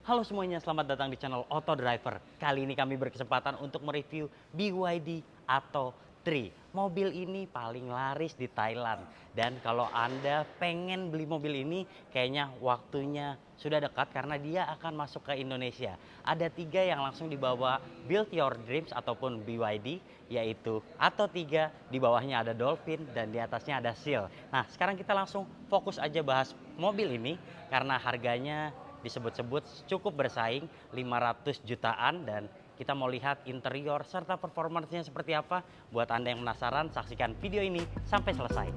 Halo semuanya, selamat datang di channel Auto Driver. Kali ini kami berkesempatan untuk mereview BYD Atto 3. Mobil ini paling laris di Thailand. Dan kalau Anda pengen beli mobil ini, kayaknya waktunya sudah dekat karena dia akan masuk ke Indonesia. Ada 3 yang langsung dibawa Build Your Dreams ataupun BYD, yaitu Atto 3, di bawahnya ada Dolphin, dan di atasnya ada Seal. Nah, sekarang kita langsung fokus aja bahas mobil ini karena harganya disebut-sebut cukup bersaing, 500 jutaan, dan kita mau lihat interior serta performanya seperti apa. Buat Anda yang penasaran, saksikan video ini sampai selesai.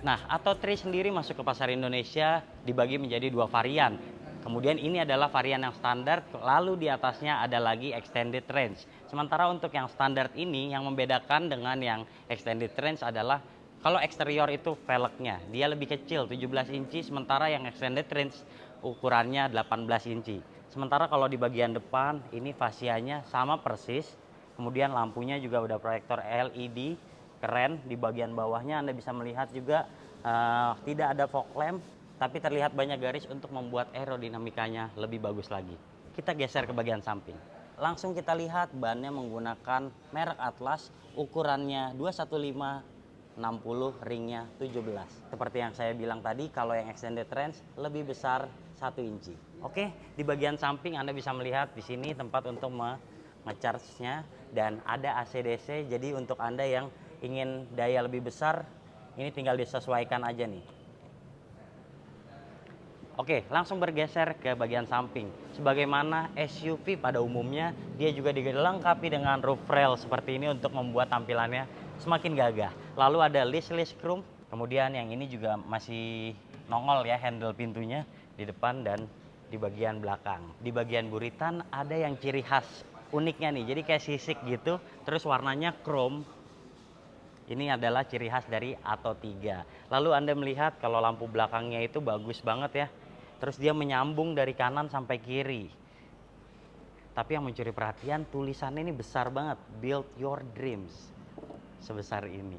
Nah, Atto 3 sendiri masuk ke pasar Indonesia dibagi menjadi 2 varian. Kemudian ini adalah varian yang standar, lalu di atasnya ada lagi extended range. Sementara untuk yang standar ini, yang membedakan dengan yang extended range adalah kalau eksterior itu velgnya, dia lebih kecil 17 inci, sementara yang extended range ukurannya 18 inci. Sementara kalau di bagian depan, ini fasianya sama persis, kemudian lampunya juga udah proyektor LED, keren. Di bagian bawahnya Anda bisa melihat juga tidak ada fog lamp, tapi terlihat banyak garis untuk membuat aerodinamikanya lebih bagus lagi. Kita geser ke bagian samping. Langsung kita lihat bannya menggunakan merek Atlas, ukurannya 215/60, ringnya 17. Seperti yang saya bilang tadi, kalau yang extended range lebih besar 1 inci. Oke, di bagian samping Anda bisa melihat di sini tempat untuk nge-charge-nya, dan ada AC/DC. Jadi untuk Anda yang ingin daya lebih besar, ini tinggal disesuaikan aja nih. Oke, langsung bergeser ke bagian samping. Sebagaimana SUV pada umumnya, dia juga dilengkapi dengan roof rail seperti ini untuk membuat tampilannya semakin gagah. Lalu ada list chrome, kemudian yang ini juga masih nongol ya handle pintunya di depan dan di bagian belakang. Di bagian buritan ada yang ciri khas uniknya nih, jadi kayak sisik gitu, terus warnanya chrome. Ini adalah ciri khas dari Atto 3. Lalu Anda melihat kalau lampu belakangnya itu bagus banget ya. Terus dia menyambung dari kanan sampai kiri. Tapi yang mencuri perhatian, tulisannya ini besar banget, Build Your Dreams. Sebesar ini.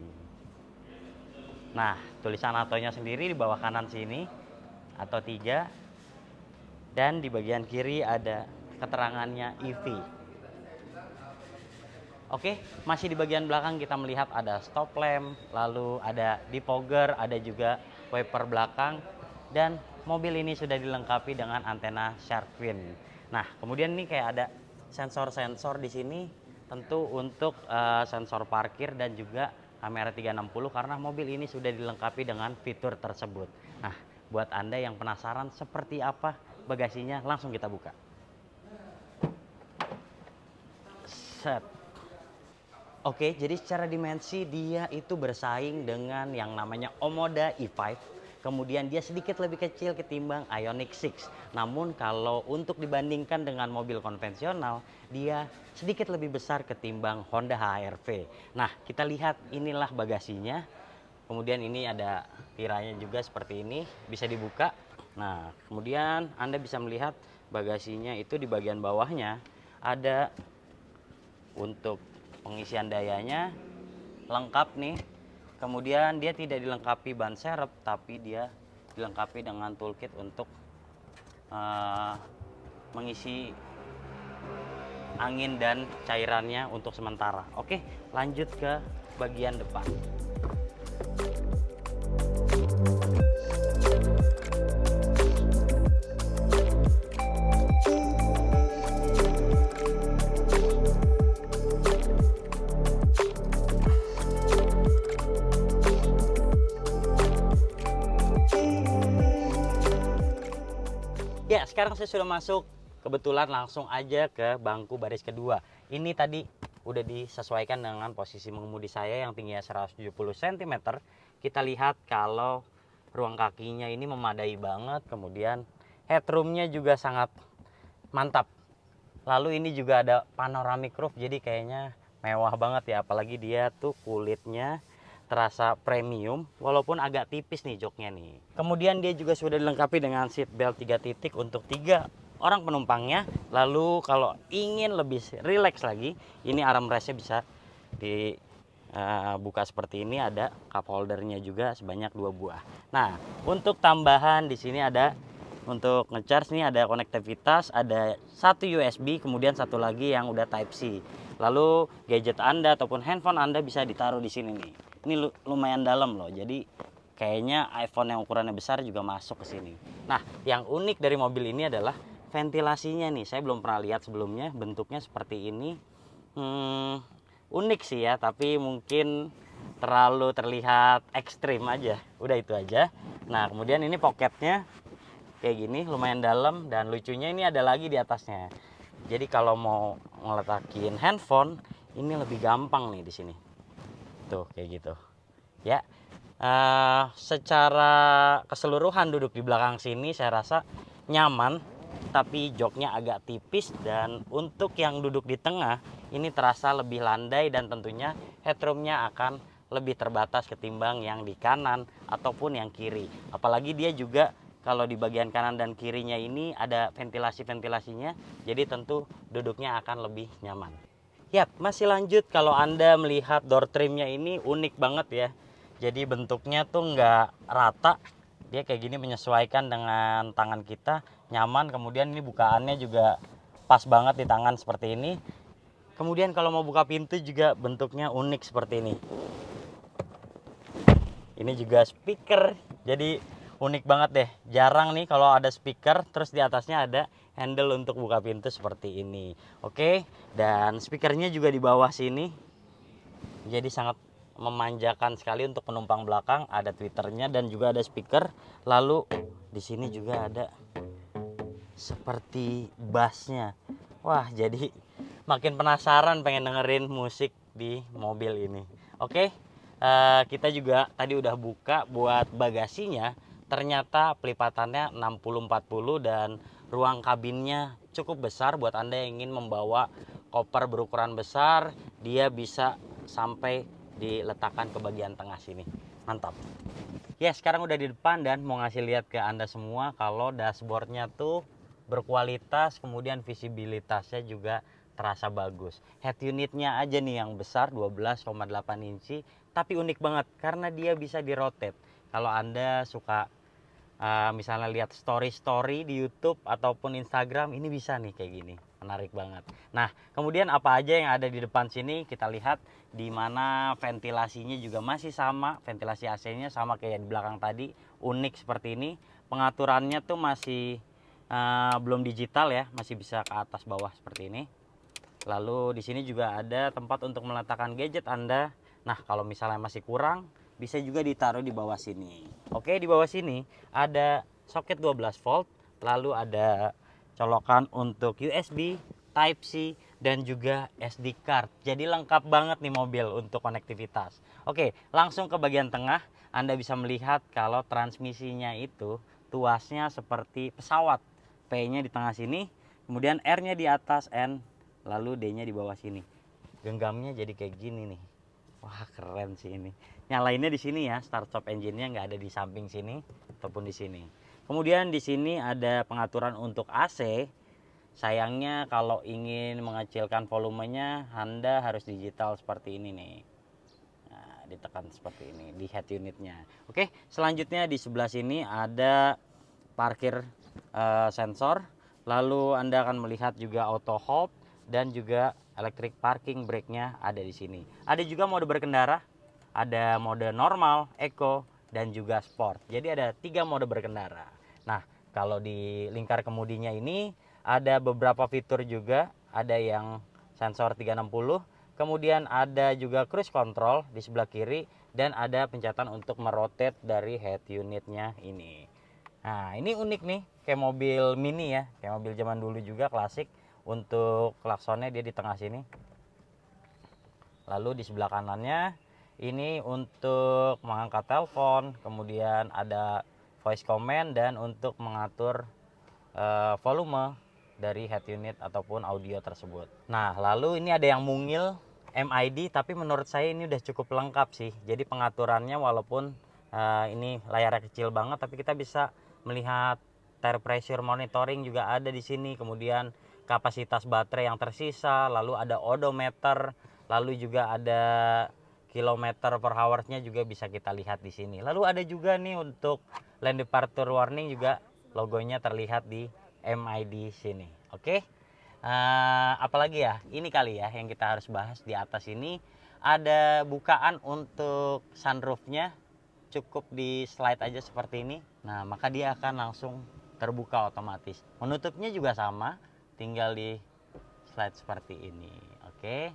Nah, tulisan Atto-nya sendiri di bawah kanan sini, Atto 3. Dan di bagian kiri ada keterangannya EV. Oke, masih di bagian belakang kita melihat ada stop lamp, lalu ada defogger, ada juga wiper belakang, dan mobil ini sudah dilengkapi dengan antena Sharkfin. Nah, kemudian ini kayak ada sensor-sensor di sini, tentu untuk sensor parkir dan juga kamera 360 karena mobil ini sudah dilengkapi dengan fitur tersebut. Nah, buat Anda yang penasaran seperti apa bagasinya, langsung kita buka. Set. Oke, jadi secara dimensi dia itu bersaing dengan yang namanya Omoda E5. Kemudian dia sedikit lebih kecil ketimbang Ioniq 6. Namun kalau untuk dibandingkan dengan mobil konvensional, dia sedikit lebih besar ketimbang Honda HR-V. Nah, kita lihat inilah bagasinya. Kemudian ini ada tiranya juga seperti ini, bisa dibuka. Nah, kemudian Anda bisa melihat bagasinya itu di bagian bawahnya ada untuk pengisian dayanya lengkap nih. Kemudian dia tidak dilengkapi ban serep, tapi dia dilengkapi dengan toolkit untuk mengisi angin dan cairannya untuk sementara. Oke, lanjut ke bagian depan. Ya, sekarang saya sudah masuk, kebetulan langsung aja ke bangku baris kedua. Ini tadi udah disesuaikan dengan posisi mengemudi saya yang tingginya 170 cm. Kita lihat kalau ruang kakinya ini memadai banget, kemudian headroomnya juga sangat mantap. Lalu ini juga ada panoramic roof, jadi kayaknya mewah banget ya, apalagi dia tuh kulitnya terasa premium walaupun agak tipis nih joknya nih. Kemudian dia juga sudah dilengkapi dengan seat belt 3 titik untuk 3 orang penumpangnya. Lalu kalau ingin lebih rileks lagi, ini armrestnya bisa dibuka seperti ini, ada cup holdernya juga sebanyak 2 buah. Nah, untuk tambahan di sini ada untuk ngecharge nih, ada konektivitas, ada satu USB, kemudian satu lagi yang udah Type C. Lalu gadget Anda ataupun handphone Anda bisa ditaruh di sini nih. Ini lumayan dalam loh, jadi kayaknya iPhone yang ukurannya besar juga masuk ke sini. Nah, yang unik dari mobil ini adalah ventilasinya nih. Saya belum pernah lihat sebelumnya, bentuknya seperti ini. Unik sih ya, tapi mungkin terlalu terlihat ekstrim aja. Udah itu aja. Nah, kemudian ini pocketnya kayak gini, lumayan dalam, dan lucunya ini ada lagi di atasnya. Jadi kalau mau ngeletakin handphone, ini lebih gampang nih di sini. Tuh kayak gitu. Ya, secara keseluruhan duduk di belakang sini saya rasa nyaman, tapi joknya agak tipis, dan untuk yang duduk di tengah ini terasa lebih landai, dan tentunya headroomnya akan lebih terbatas ketimbang yang di kanan ataupun yang kiri. Apalagi dia juga kalau di bagian kanan dan kirinya ini ada ventilasi-ventilasinya, jadi tentu duduknya akan lebih nyaman. Yap, masih lanjut, kalau Anda melihat door trimnya ini unik banget ya. Jadi bentuknya tuh nggak rata, dia kayak gini menyesuaikan dengan tangan kita, nyaman. Kemudian ini bukaannya juga pas banget di tangan seperti ini. Kemudian kalau mau buka pintu juga bentuknya unik seperti ini. Ini juga speaker, jadi unik banget deh. Jarang nih kalau ada speaker terus di atasnya ada handle untuk buka pintu seperti ini. Oke, dan speakernya juga di bawah sini, jadi sangat memanjakan sekali untuk penumpang belakang. Ada tweeternya dan juga ada speaker. Lalu di sini juga ada seperti bassnya. Wah, jadi makin penasaran pengen dengerin musik di mobil ini. Oke, kita juga tadi udah buka buat bagasinya. Ternyata pelipatannya 60-40 dan ruang kabinnya cukup besar buat Anda yang ingin membawa koper berukuran besar. Dia bisa sampai diletakkan ke bagian tengah sini. Mantap. Ya, sekarang udah di depan dan mau ngasih lihat ke Anda semua kalau dashboardnya tuh berkualitas, kemudian visibilitasnya juga terasa bagus. Head unitnya aja nih yang besar 12,8 inci, tapi unik banget karena dia bisa di-rotate. Kalau Anda suka misalnya lihat story-story di YouTube ataupun Instagram, ini bisa nih kayak gini. Menarik banget. Nah, kemudian apa aja yang ada di depan sini kita lihat, di mana ventilasinya juga masih sama, ventilasi AC-nya sama kayak di belakang tadi, unik seperti ini. Pengaturannya tuh masih belum digital ya, masih bisa ke atas bawah seperti ini. Lalu di sini juga ada tempat untuk meletakkan gadget Anda. Nah, kalau misalnya masih kurang, bisa juga ditaruh di bawah sini. Oke, di bawah sini ada soket 12 volt, lalu ada colokan untuk USB, Type C, dan juga SD card. Jadi lengkap banget nih mobil untuk konektivitas. Oke, langsung ke bagian tengah. Anda bisa melihat kalau transmisinya itu tuasnya seperti pesawat. P-nya di tengah sini, kemudian R-nya di atas, N, lalu D-nya di bawah sini. Genggamnya jadi kayak gini nih. Wah, keren sih ini. Nyalainnya di sini ya, start stop engine-nya nggak ada di samping sini ataupun di sini. Kemudian di sini ada pengaturan untuk AC. Sayangnya kalau ingin mengecilkan volumenya, Anda harus digital seperti ini nih. Nah, ditekan seperti ini di head unitnya. Oke, selanjutnya di sebelah sini ada parkir sensor. Lalu Anda akan melihat juga auto hold dan juga electric parking brake-nya ada di sini. Ada juga mode berkendara, ada mode normal, eco, dan juga sport. Jadi ada 3 mode berkendara. Nah, kalau di lingkar kemudinya ini ada beberapa fitur juga, ada yang sensor 360, kemudian ada juga cruise control di sebelah kiri, dan ada pencatan untuk merotate dari head unitnya ini. Nah, ini unik nih, kayak mobil mini ya, kayak mobil zaman dulu juga klasik. Untuk klaksonnya dia di tengah sini. Lalu di sebelah kanannya ini untuk mengangkat telepon, kemudian ada voice command dan untuk mengatur volume dari head unit ataupun audio tersebut. Nah, lalu ini ada yang mungil MID, tapi menurut saya ini udah cukup lengkap sih. Jadi pengaturannya walaupun ini layarnya kecil banget, tapi kita bisa melihat tire pressure monitoring juga ada di sini. Kemudian kapasitas baterai yang tersisa, lalu ada odometer, lalu juga ada kilometer per hour-nya juga bisa kita lihat di sini. Lalu ada juga nih untuk lane departure warning juga logonya terlihat di MID sini. Oke. Apalagi ya? Ini kali ya yang kita harus bahas di atas ini. Ada bukaan untuk sunroofnya, cukup di slide aja seperti ini. Nah, maka dia akan langsung terbuka otomatis. Menutupnya juga sama, tinggal di slide seperti ini. Oke.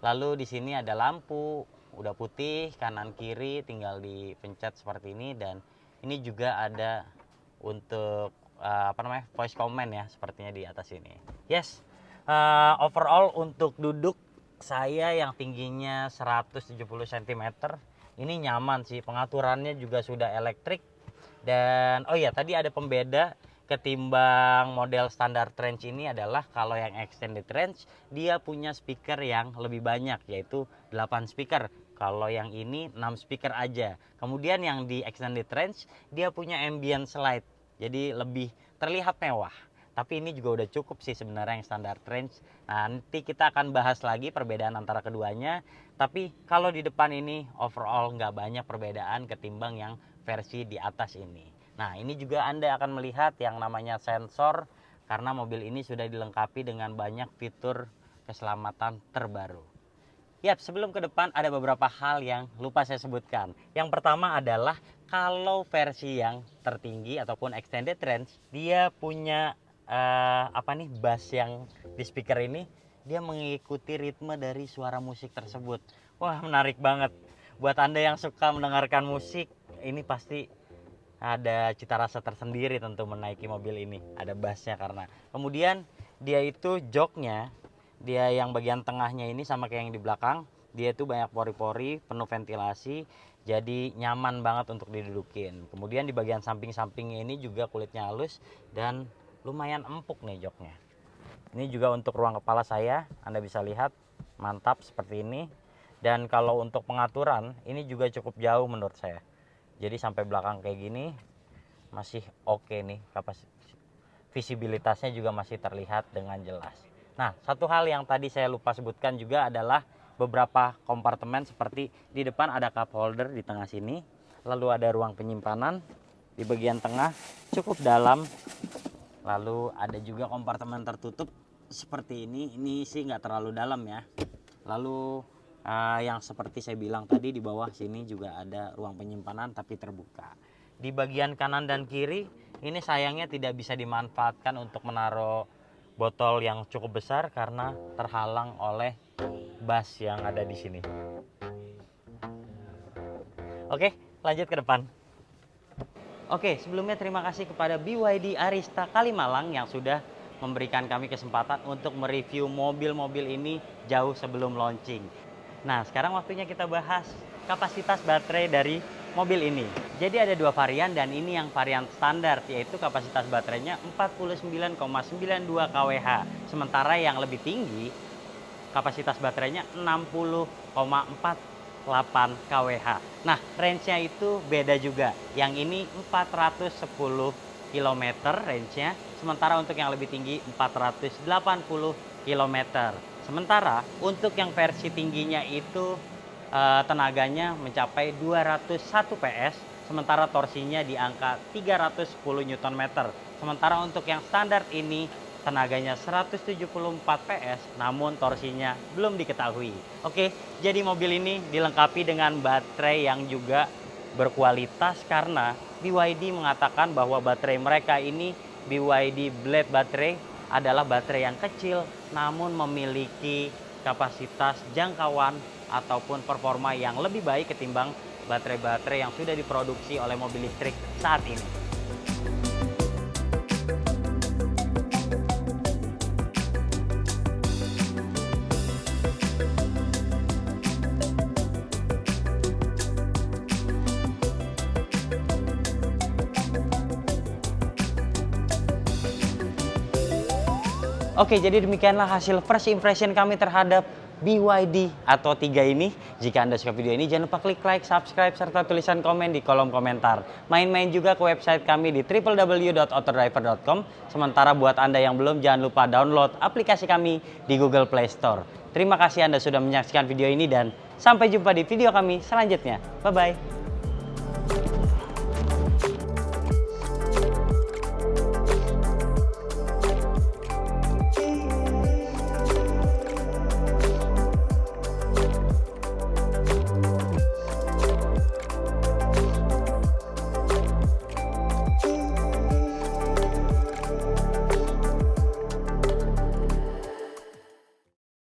Lalu di sini ada lampu, udah putih, kanan kiri tinggal dipencet seperti ini, dan ini juga ada untuk voice command ya, sepertinya di atas ini. Yes. Overall untuk duduk saya yang tingginya 170 cm, ini nyaman sih. Pengaturannya juga sudah elektrik. Dan oh iya, tadi ada pembeda ketimbang model standar range ini adalah kalau yang extended range dia punya speaker yang lebih banyak, yaitu 8 speaker. Kalau yang ini 6 speaker aja. Kemudian yang di extended range dia punya ambient slide, jadi lebih terlihat mewah. Tapi ini juga udah cukup sih sebenarnya yang standar range. Nah, nanti kita akan bahas lagi perbedaan antara keduanya. Tapi kalau di depan ini overall nggak banyak perbedaan ketimbang yang versi di atas ini. Nah, ini juga Anda akan melihat yang namanya sensor, karena mobil ini sudah dilengkapi dengan banyak fitur keselamatan terbaru. Yap, sebelum ke depan ada beberapa hal yang lupa saya sebutkan. Yang pertama adalah kalau versi yang tertinggi ataupun extended range, dia punya bass yang di speaker ini, dia mengikuti ritme dari suara musik tersebut. Wah, menarik banget. Buat Anda yang suka mendengarkan musik, ini pasti ada cita rasa tersendiri tentu menaiki mobil ini. Ada bassnya karena. Kemudian dia itu joknya, dia yang bagian tengahnya ini sama kayak yang di belakang, dia itu banyak pori-pori, penuh ventilasi, jadi nyaman banget untuk didudukin. Kemudian di bagian samping-sampingnya ini juga kulitnya halus dan lumayan empuk nih joknya. Ini juga untuk ruang kepala saya, Anda bisa lihat mantap seperti ini. Dan kalau untuk pengaturan ini juga cukup jauh menurut saya. Jadi sampai belakang kayak gini masih oke nih, visibilitasnya juga masih terlihat dengan jelas. Nah, satu hal yang tadi saya lupa sebutkan juga adalah beberapa kompartemen, seperti di depan ada cup holder di tengah sini, lalu ada ruang penyimpanan di bagian tengah cukup dalam, lalu ada juga kompartemen tertutup seperti ini sih nggak terlalu dalam ya. Lalu yang seperti saya bilang tadi, di bawah sini juga ada ruang penyimpanan tapi terbuka. Di bagian kanan dan kiri ini sayangnya tidak bisa dimanfaatkan untuk menaruh botol yang cukup besar karena terhalang oleh bas yang ada di sini. Oke, lanjut ke depan. Oke, sebelumnya terima kasih kepada BYD Arista Kalimalang yang sudah memberikan kami kesempatan untuk mereview mobil-mobil ini jauh sebelum launching. Nah, sekarang waktunya kita bahas kapasitas baterai dari mobil ini. Jadi ada dua varian, dan ini yang varian standar, yaitu kapasitas baterainya 49,92 kWh. Sementara yang lebih tinggi kapasitas baterainya 60,48 kWh. Nah, range-nya itu beda juga. Yang ini 410 km range-nya, sementara untuk yang lebih tinggi 480 km. Sementara untuk yang versi tingginya itu tenaganya mencapai 201 PS, sementara torsinya di angka 310 Nm. Sementara untuk yang standar ini tenaganya 174 PS, namun torsinya belum diketahui. Oke, jadi mobil ini dilengkapi dengan baterai yang juga berkualitas, karena BYD mengatakan bahwa baterai mereka ini BYD Blade baterai adalah baterai yang kecil namun memiliki kapasitas jangkauan ataupun performa yang lebih baik ketimbang baterai-baterai yang sudah diproduksi oleh mobil listrik saat ini. Oke, jadi demikianlah hasil first impression kami terhadap BYD atau 3 ini. Jika Anda suka video ini, jangan lupa klik like, subscribe, serta tulisan komen di kolom komentar. Main-main juga ke website kami di www.autodriver.com. Sementara buat Anda yang belum, jangan lupa download aplikasi kami di Google Play Store. Terima kasih Anda sudah menyaksikan video ini dan sampai jumpa di video kami selanjutnya. Bye-bye.